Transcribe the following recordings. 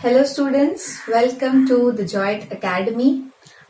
Hello students, welcome to the joint academy.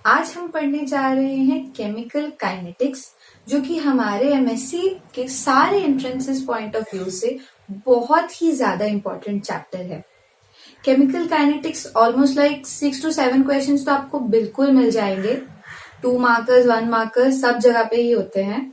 आज हम पढ़ने जा रहे हैं केमिकल काइनेटिक्स, जो कि हमारे एमएससी के सारे एंट्रेंसेस पॉइंट ऑफ व्यू से बहुत ही ज्यादा इंपॉर्टेंट चैप्टर है। Chemical kinetics almost like 6 to 7 questions तो आपको बिल्कुल मिल जाएंगे। 2 मार्कर्स 1 मार्कर्स सब जगह पे ही होते हैं।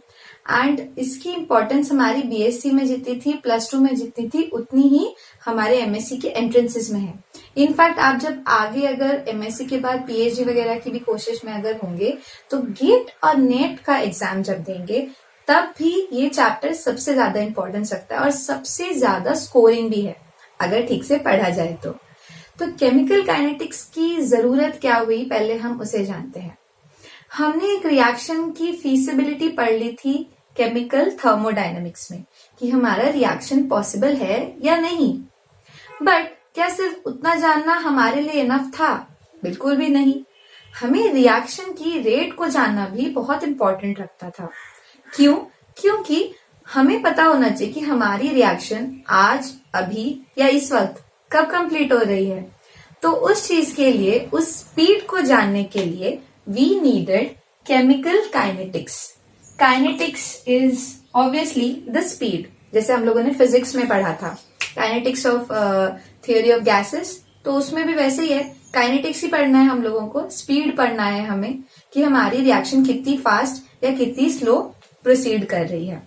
एंड इसकी इंपॉर्टेंस हमारी बीएससी में जितनी थी, प्लस 2 में जितनी थी, उतनी ही हमारे एमएससी के एंट्रेंसेस में है। इनफैक्ट आप जब आगे अगर एमएससी के बाद पीएचडी वगैरह की भी कोशिश में अगर होंगे तो गेट और नेट का एग्जाम जब देंगे तब भी ये चैप्टर सबसे ज्यादा इंपॉर्टेंस रखता है और सबसे ज्यादा स्कोरिंग भी है अगर ठीक से पढ़ा जाए तो केमिकल काइनेटिक्स की जरूरत क्या हुई, पहले हम उसे जानते हैं। हमने एक रिएक्शन की फीसिबिलिटी पढ़ ली थी केमिकल थर्मोडायनेमिक्स में कि हमारा रिएक्शन पॉसिबल है या नहीं। बट क्या सिर्फ उतना जानना हमारे लिए इनफ था? बिल्कुल भी नहीं। हमें रिएक्शन की रेट को जानना भी बहुत इंपॉर्टेंट रखता था। क्यों? क्योंकि हमें पता होना चाहिए कि हमारी रिएक्शन आज, अभी या इस वक्त कब कंप्लीट हो रही है। तो उस चीज के लिए, उस स्पीड को जानने के लिए we needed chemical kinetics. Kinetics is obviously the speed. जैसे हम लोगों ने फिजिक्स में पढ़ा था kinetics of theory of gases, तो उसमें भी वैसे ही है। काइनेटिक्स ही पढ़ना है हम लोगों को, स्पीड पढ़ना है हमें कि हमारी रिएक्शन कितनी फास्ट या कितनी स्लो प्रोसीड कर रही है।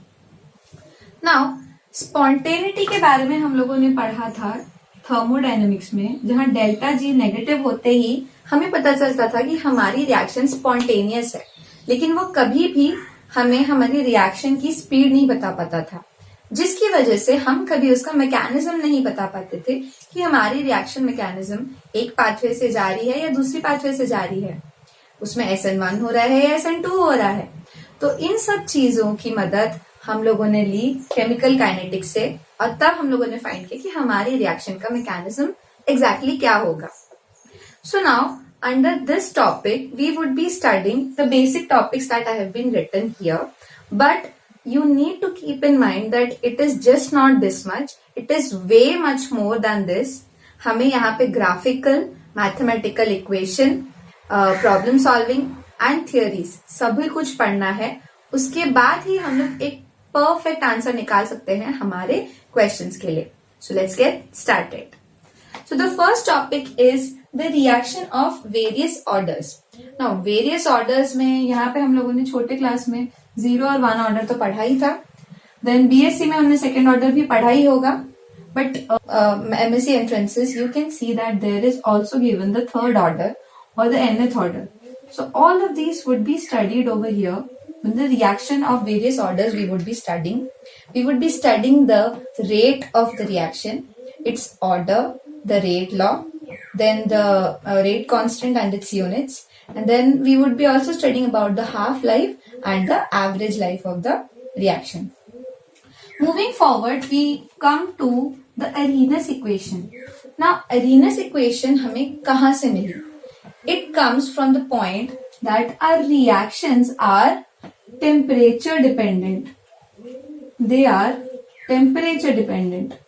नाउ स्पॉन्टेनिटी के बारे में हम लोगों ने पढ़ा था थर्मोडायनेमिक्स में, जहां डेल्टा जी नेगेटिव होते ही हमें पता चलता था कि हमारी रिएक्शन स्पॉन्टेनियस है, लेकिन वो कभी भी हमें हमारी रिएक्शन की स्पीड नहीं बता पाता था, जिसकी वजह से हम कभी उसका मैकेनिज्म नहीं बता पाते थे कि हमारी रिएक्शन मैकेनिज्म एक पाथवे से जा रही है या दूसरी पाथवे से जा रही है, उसमें SN1 हो रहा है या SN2 हो रहा है। तो इन सब चीजों की मदद हम लोगों ने ली केमिकल काइनेटिक्स से, और तब हम लोगों ने फाइंड किया कि हमारी रिएक्शन का मैकेनिज्म एग्जैक्टली क्या होगा। So now, under this topic, we would be studying the basic topics that I have been written here. But you need to keep in mind that it is just not this much. It is way much more than this. हमें यहाँ पे graphical, mathematical equation, problem solving and theories सभी कुछ पढ़ना है। उसके बाद ही हम लोग एक perfect answer निकाल सकते हैं हमारे questions के लिए। So let's get started. So the first topic is the reaction of various orders. Now various orders में यहाँ पे हम लोगों ने छोटे क्लास में 0 और 1 ऑर्डर तो पढ़ा ही था। Then BSc में हमने सेकेंड ऑर्डर भी पढ़ा ही होगा। But MSc entrances you can see that there is also given the third order or the nth order. So all of these would be studied over here. With the reaction of various orders we would be studying. We would be studying the rate of the reaction, its order, the rate law, then the rate constant and its units, and then we would be also studying about the half life and the average life of the reaction. Moving forward, we come to the Arrhenius equation. Now Arrhenius equation हमें कहाँ से मिली? It comes from the point that our reactions are temperature dependent. They are temperature dependent.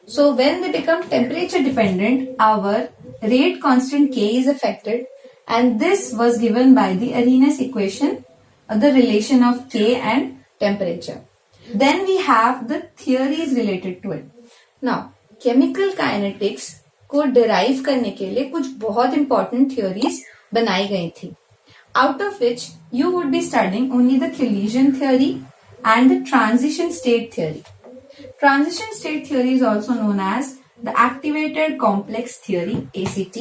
So when they become temperature dependent, our rate constant K is affected, and this was given by the Arrhenius equation, the relation of K and temperature. Then we have the theories related to it. Now, chemical kinetics को derive करने के लिए कुछ बहुत important theories बनाई गई थी, out of which you would be studying only the collision theory and the transition state theory. Transition state theory is also known as the activated complex theory, ACT.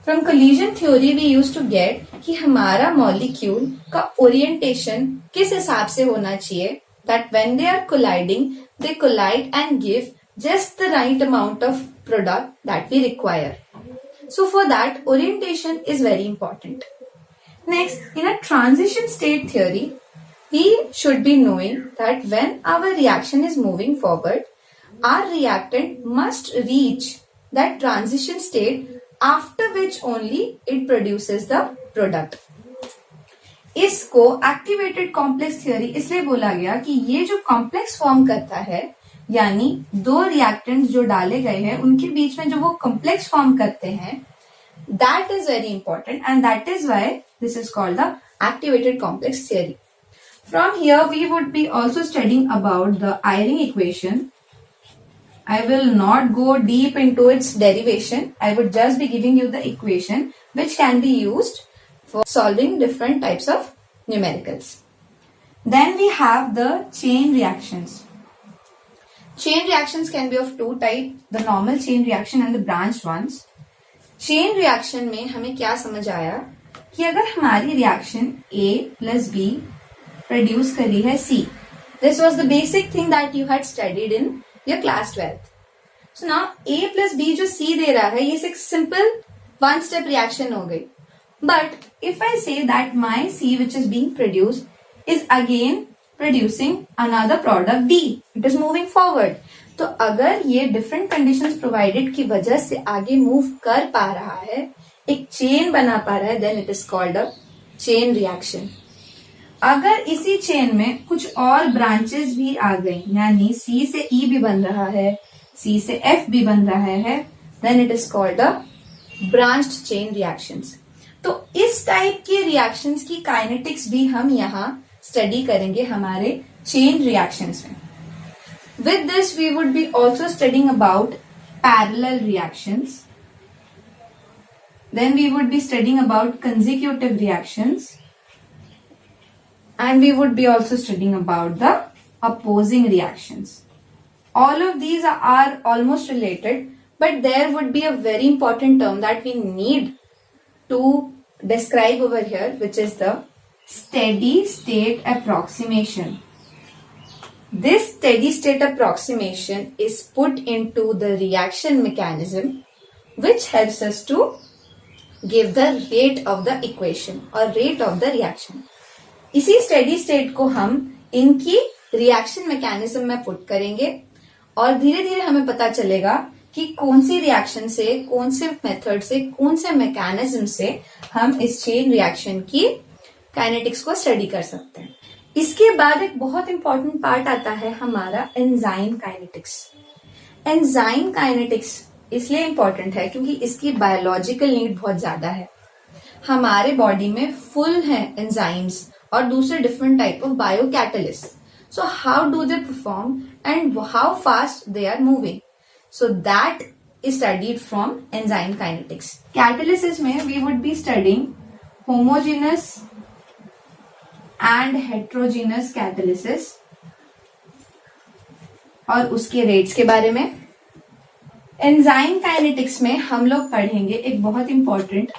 From collision theory we used to get कि हमारा molecule का orientation किस हिसाब से होना चाहिए, that when they are colliding, they collide and give just the right amount of product that we require. So for that, orientation is very important. Next, in a transition state theory, we should be knowing that when our reaction is moving forward, our reactant must reach that transition state, after which only it produces the product. इसको activated complex theory इसलिए बोला गया कि ये जो complex form करता है, यानी दो रिएक्टेंट्स जो डाले गए हैं उनके बीच में जो वो कॉम्प्लेक्स फॉर्म करते हैं, that is very important and that is why this is called the activated complex theory. From here we would be also studying about the Eyring equation. I will not go deep into its derivation. I would just be giving you the equation which can be used for solving different types of numericals. Then we have the chain reactions. Chain reactions can be of two types, the normal chain reaction and the branched ones. Chain reaction में हमें क्या समझ आया कि अगर हमारी reaction A plus B produce करी है C. This was the basic thing that you had studied in your class 12th. So now A plus B जो C दे रहा है ये एक simple one step reaction हो गई. But if I say that my C which is being produced is again producing another product D, it is moving forward. तो अगर ये different conditions provided की वजह से आगे move कर पा रहा है, एक chain बना पा रहा है, then it is called a chain reaction. अगर इसी चेन में कुछ और ब्रांचेस भी आ गई, यानी C से E भी बन रहा है, C से F भी बन रहा है, then it is called a branched chain reactions. तो इस टाइप के रिएक्शंस की काइनेटिक्स भी हम यहाँ स्टडी करेंगे हमारे चेन रिएक्शंस में. With this we would be also studying about parallel reactions. Then we would be studying about consecutive reactions. And we would be also studying about the opposing reactions. All of these are almost related, but there would be a very important term that we need to describe over here, which is the steady state approximation. This steady state approximation is put into the reaction mechanism, which helps us to give the rate of the equation or rate of the reaction. इसी steady state को हम इनकी reaction mechanism में put करेंगे और धीरे धीरे हमें पता चलेगा कि कौन सी रिएक्शन से, कौन से मेथड से, कौन से मैकेनिज्म से हम इस चेन रिएक्शन की काइनेटिक्स को स्टडी कर सकते हैं. इसके बाद एक बहुत इंपॉर्टेंट पार्ट आता है हमारा एंजाइम काइनेटिक्स. एंजाइम काइनेटिक्स इसलिए इंपॉर्टेंट है क्योंकि इसकी बायोलॉजिकल नीड बहुत ज्यादा है. हमारे बॉडी में फुल है एंजाइम्स और दूसरे different type of biocatalyst. So how do they perform and how fast they are moving, so that is studied from enzyme kinetics. Catalysis में we would be studying homogeneous and heterogeneous catalysis और उसके rates के बारे में. Enzyme kinetics में हम लोग पढ़ेंगे एक बहुत इंपॉर्टेंट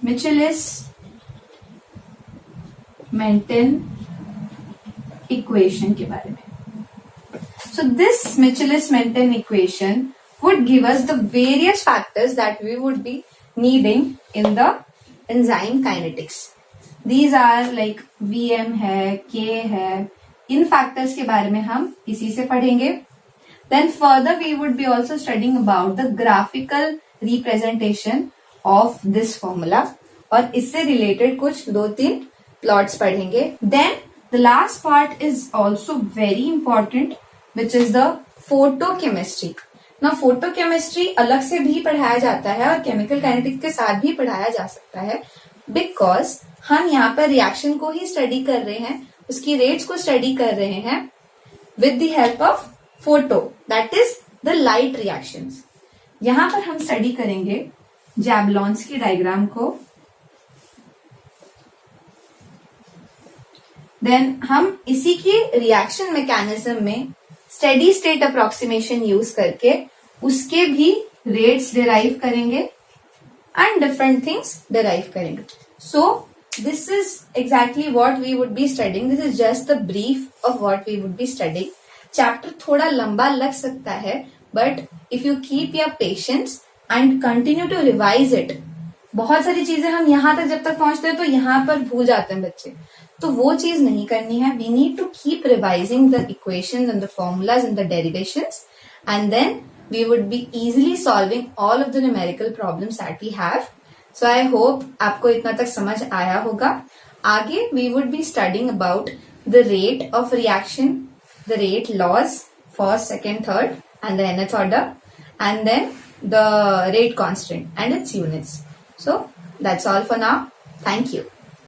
मिचेलिस मेंटन इक्वेशन के बारे में. So this Michaelis-Menten equation would give us the various factors that we would be needing in the enzyme kinetics. These are like Vm है, K है, इन factors के बारे में हम इसी से पढ़ेंगे. Then further we would be also studying about the graphical representation of this formula और इससे related कुछ दो तीन प्लॉट्स पढ़ेंगे. Then the last part is also very important which is the photochemistry. ना फोटोकेमिस्ट्री अलग से भी पढ़ाया जाता है और केमिकल काइनेटिक्स के साथ भी पढ़ाया जा सकता है, बिकॉज हम यहाँ पर रिएक्शन को ही स्टडी कर रहे हैं, उसकी रेट्स को स्टडी कर रहे हैं with the help of photo, that is the light reactions. यहाँ पर हम स्टडी करेंगे जैबलॉन्स की डायग्राम को. देन हम इसी की रिएक्शन मैकेनिज्म में स्टेडी स्टेट अप्रोक्सीमेशन यूज करके उसके भी रेट्स डिराइव करेंगे एंड डिफरेंट थिंग्स डिराइव करेंगे. So this is exactly what we would be studying. This is just the brief of what we would be studying. Chapter थोड़ा लंबा लग सकता है, but if you keep your patience and continue to revise it, बहुत सारी चीजें हम यहाँ तक जब तक पहुंचते हैं तो यहाँ पर भूल जाते हैं बच्चे, तो वो चीज नहीं करनी है. We need to keep revising the equations and the formulas and the derivations and then we would be easily solving all of the numerical problems that we have. So I hope आपको इतना तक समझ आया होगा. आगे we would be studying about the rate of reaction, the rate laws, first, second, third, and the nth order, and then the rate constant and its units. So that's all for now. Thank you.